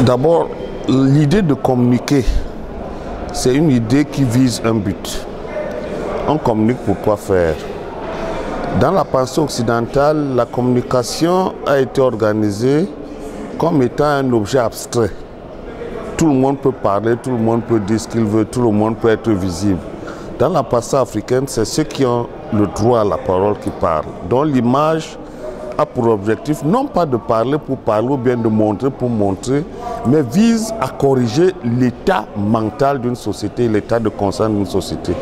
D'abord, l'idée de communiquer, c'est une idée qui vise un but. On communique pour quoi faire? Dans la pensée occidentale, la communication a été organisée comme étant un objet abstrait. Tout le monde peut parler, tout le monde peut dire ce qu'il veut, tout le monde peut être visible. Dans la pensée africaine, c'est ceux qui ont le droit à la parole qui parlent. Donc l'image a pour objectif non pas de parler pour parler ou bien de montrer pour montrer, mais vise à corriger l'état mental d'une société, l'état de conscience d'une société.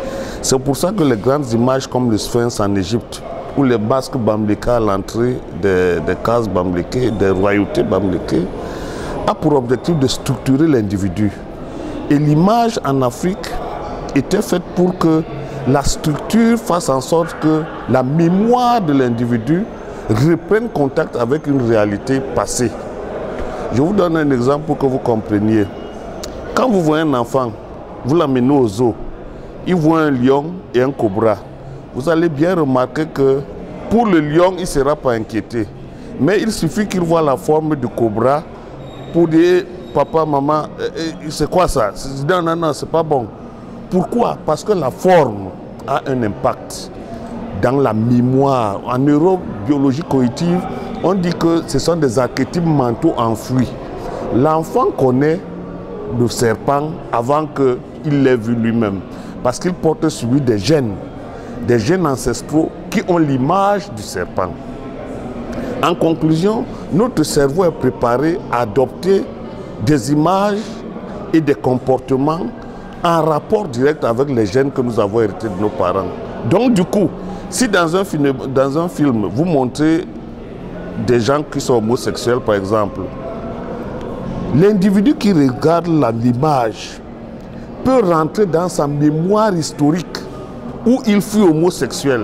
C'est pour ça que les grandes images comme le Sphinx en Égypte, ou les basques bamlékés à l'entrée des cases bamlékées, des royautés bamlékées, a pour objectif de structurer l'individu. Et l'image en Afrique était faite pour que la structure fasse en sorte que la mémoire de l'individu reprenne contact avec une réalité passée. Je vous donne un exemple pour que vous compreniez. Quand vous voyez un enfant, vous l'amenez au zoo, il voit un lion et un cobra. Vous allez bien remarquer que pour le lion, il ne sera pas inquiété. Mais il suffit qu'il voit la forme du cobra pour dire, papa, maman, c'est quoi ça? Non, non, non, c'est pas bon. Pourquoi? Parce que la forme a un impact dans la mémoire. En neurobiologie cognitive, on dit que ce sont des archétypes mentaux enfouis. L'enfant connaît le serpent avant qu'il l'ait vu lui-même, parce qu'il porte sur lui des gènes ancestraux qui ont l'image du serpent. En conclusion, notre cerveau est préparé à adopter des images et des comportements en rapport direct avec les gènes que nous avons hérités de nos parents. Donc du coup, si dans un film, vous montrez des gens qui sont homosexuels, par exemple, l'individu qui regarde l'image peut rentrer dans sa mémoire historique où il fut homosexuel.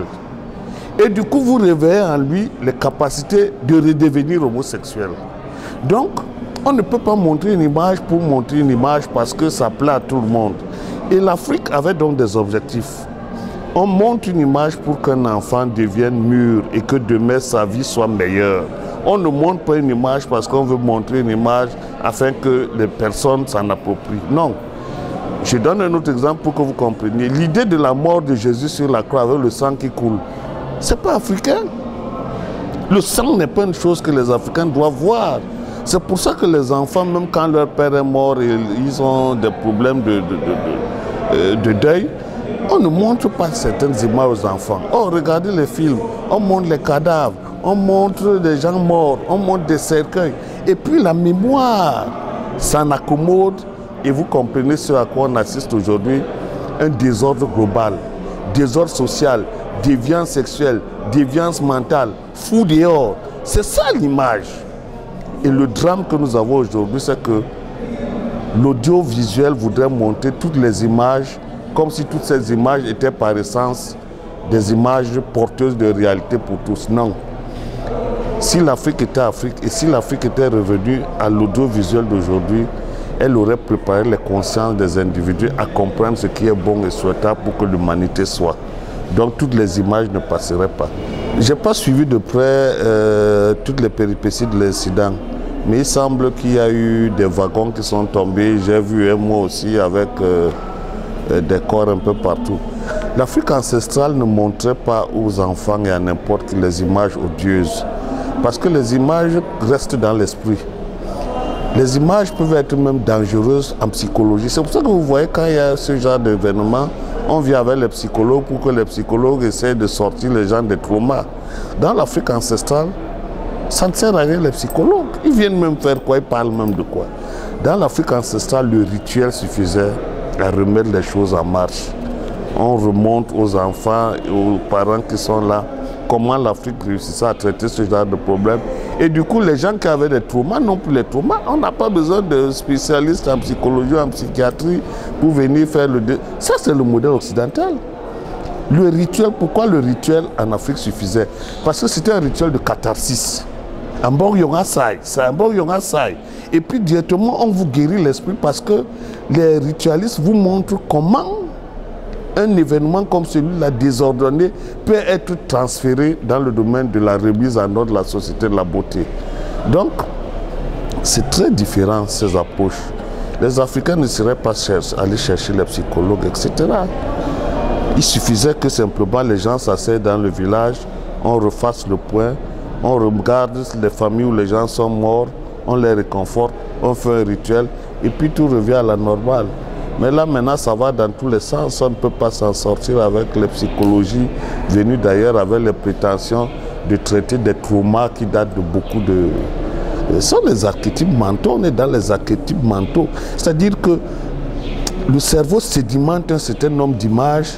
Et du coup, vous réveillez en lui les capacités de redevenir homosexuel. Donc, on ne peut pas montrer une image pour montrer une image parce que ça plaît à tout le monde. Et l'Afrique avait donc des objectifs. On montre une image pour qu'un enfant devienne mûr et que demain sa vie soit meilleure. On ne montre pas une image parce qu'on veut montrer une image afin que les personnes s'en approprient. Non. Je donne un autre exemple pour que vous compreniez. L'idée de la mort de Jésus sur la croix avec le sang qui coule, ce n'est pas africain. Le sang n'est pas une chose que les Africains doivent voir. C'est pour ça que les enfants, même quand leur père est mort et ils ont des problèmes de deuil, on ne montre pas certaines images aux enfants. Oh, regardez les films, on montre les cadavres, on montre des gens morts, on montre des cercueils. Et puis la mémoire s'en accommode et vous comprenez ce à quoi on assiste aujourd'hui, un désordre global, désordre social, déviance sexuelle, déviance mentale, fou dehors. C'est ça l'image. Et le drame que nous avons aujourd'hui, c'est que l'audiovisuel voudrait montrer toutes les images comme si toutes ces images étaient par essence des images porteuses de réalité pour tous. Non. Si l'Afrique était Afrique et si l'Afrique était revenue à l'audiovisuel d'aujourd'hui, elle aurait préparé les consciences des individus à comprendre ce qui est bon et souhaitable pour que l'humanité soit. Donc toutes les images ne passeraient pas. Je n'ai pas suivi de près toutes les péripéties de l'incident, mais il semble qu'il y a eu des wagons qui sont tombés. J'ai vu moi aussi avec des corps un peu partout. L'Afrique ancestrale ne montrait pas aux enfants et à n'importe qui les images odieuses, parce que les images restent dans l'esprit. Les images peuvent être même dangereuses en psychologie. C'est pour ça que vous voyez quand il y a ce genre d'événement, on vient avec les psychologues pour que les psychologues essaient de sortir les gens des traumas. Dans l'Afrique ancestrale, ça ne sert à rien les psychologues. Ils viennent même faire quoi? Ils parlent même de quoi? Dans l'Afrique ancestrale, le rituel suffisait à remettre les choses en marche. On remonte aux enfants et aux parents qui sont là comment l'Afrique réussissait à traiter ce genre de problème. Et du coup, les gens qui avaient des traumas n'ont plus les traumas. On n'a pas besoin de spécialistes en psychologie, en psychiatrie pour venir faire le... Ça, c'est le modèle occidental. Le rituel, pourquoi le rituel en Afrique suffisait? Parce que c'était un rituel de catharsis. Et puis directement, on vous guérit l'esprit parce que les ritualistes vous montrent comment un événement comme celui-là désordonné peut être transféré dans le domaine de la remise en ordre de la société de la beauté. Donc, c'est très différent ces approches. Les Africains ne seraient pas allés chercher les psychologues, etc. Il suffisait que simplement les gens s'asseyent dans le village, on refasse le point, on regarde les familles où les gens sont morts, on les réconforte, on fait un rituel et puis tout revient à la normale. Mais là maintenant ça va dans tous les sens, on ne peut pas s'en sortir avec les psychologies venues d'ailleurs avec les prétentions de traiter des traumas qui datent de beaucoup de... Ce sont les archétypes mentaux, on est dans les archétypes mentaux. C'est-à-dire que le cerveau sédimente un certain nombre d'images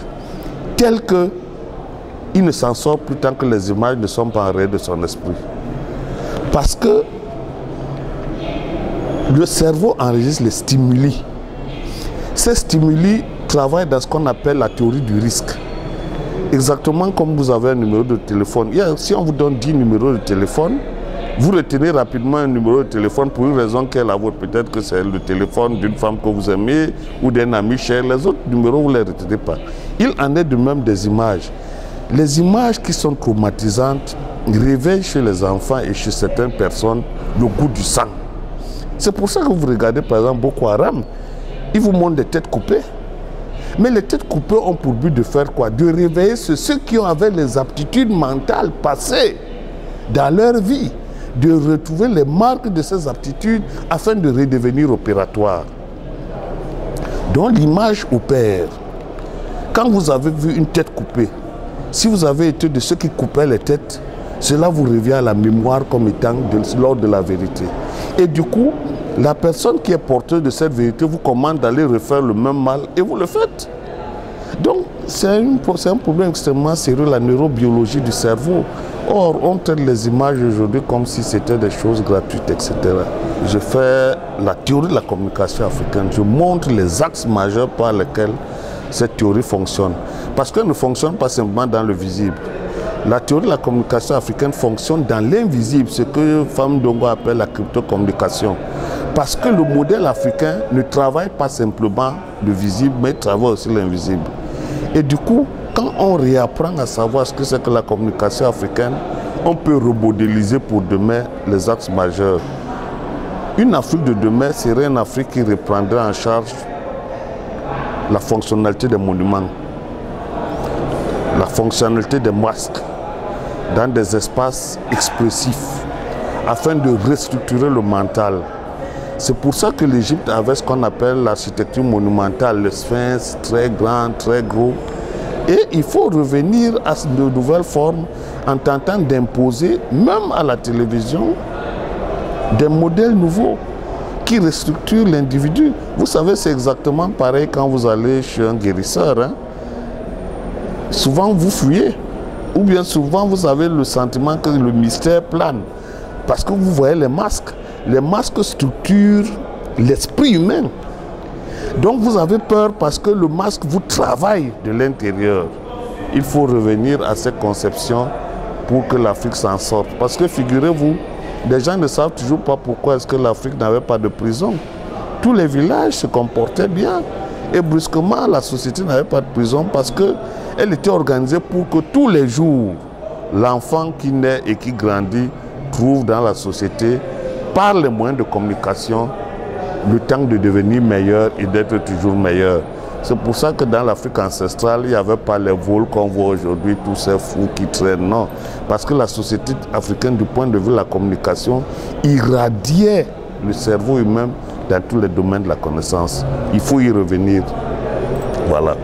telles qu'il ne s'en sort plus tant que les images ne sont pas enrayées de son esprit. Parce que le cerveau enregistre les stimuli. Ces stimuli travaillent dans ce qu'on appelle la théorie du risque. Exactement comme vous avez un numéro de téléphone. Si on vous donne 10 numéros de téléphone, vous retenez rapidement un numéro de téléphone pour une raison qui est la vôtre. Peut-être que c'est le téléphone d'une femme que vous aimez ou d'un ami cher. Les autres numéros, vous ne les retenez pas. Il en est de même des images. Les images qui sont traumatisantes réveillent chez les enfants et chez certaines personnes le goût du sang. C'est pour ça que vous regardez par exemple Boko Haram. Ils vous montrent des têtes coupées. Mais les têtes coupées ont pour but de faire quoi? De réveiller ceux qui ont avec les aptitudes mentales passées dans leur vie, de retrouver les marques de ces aptitudes afin de redevenir opératoires. Donc l'image opère. Quand vous avez vu une tête coupée, si vous avez été de ceux qui coupaient les têtes, cela vous revient à la mémoire comme étant lors de la vérité. Et du coup, la personne qui est porteuse de cette vérité vous commande d'aller refaire le même mal et vous le faites. Donc, c'est un problème extrêmement sérieux, la neurobiologie du cerveau. Or, on traite les images aujourd'hui comme si c'était des choses gratuites, etc. Je fais la théorie de la communication africaine. Je montre les axes majeurs par lesquels cette théorie fonctionne. Parce qu'elle ne fonctionne pas simplement dans le visible. La théorie de la communication africaine fonctionne dans l'invisible, ce que Femme Dongo appelle la cryptocommunication. Parce que le modèle africain ne travaille pas simplement le visible, mais il travaille aussi l'invisible. Et du coup, quand on réapprend à savoir ce que c'est que la communication africaine, on peut remodéliser pour demain les axes majeurs. Une Afrique de demain serait une Afrique qui reprendrait en charge la fonctionnalité des monuments, la fonctionnalité des masques, dans des espaces expressifs, afin de restructurer le mental. C'est pour ça que l'Égypte avait ce qu'on appelle l'architecture monumentale, le sphinx, très grand, très gros. Et il faut revenir à de nouvelles formes en tentant d'imposer, même à la télévision, des modèles nouveaux qui restructurent l'individu. Vous savez, c'est exactement pareil quand vous allez chez un guérisseur. Hein. Souvent, vous fuyez. Ou bien souvent, vous avez le sentiment que le mystère plane. Parce que vous voyez les masques. Les masques structurent l'esprit humain. Donc vous avez peur parce que le masque vous travaille de l'intérieur. Il faut revenir à ces conceptions pour que l'Afrique s'en sorte. Parce que figurez-vous, les gens ne savent toujours pas pourquoi est-ce que l'Afrique n'avait pas de prison. Tous les villages se comportaient bien. Et brusquement, la société n'avait pas de prison parce qu'elle était organisée pour que tous les jours, l'enfant qui naît et qui grandit trouve dans la société, par les moyens de communication, le temps de devenir meilleur et d'être toujours meilleur. C'est pour ça que dans l'Afrique ancestrale, il n'y avait pas les vols qu'on voit aujourd'hui, tous ces fous qui traînent. Non, parce que la société africaine, du point de vue de la communication, irradiait le cerveau humain dans tous les domaines de la connaissance. Il faut y revenir. Voilà.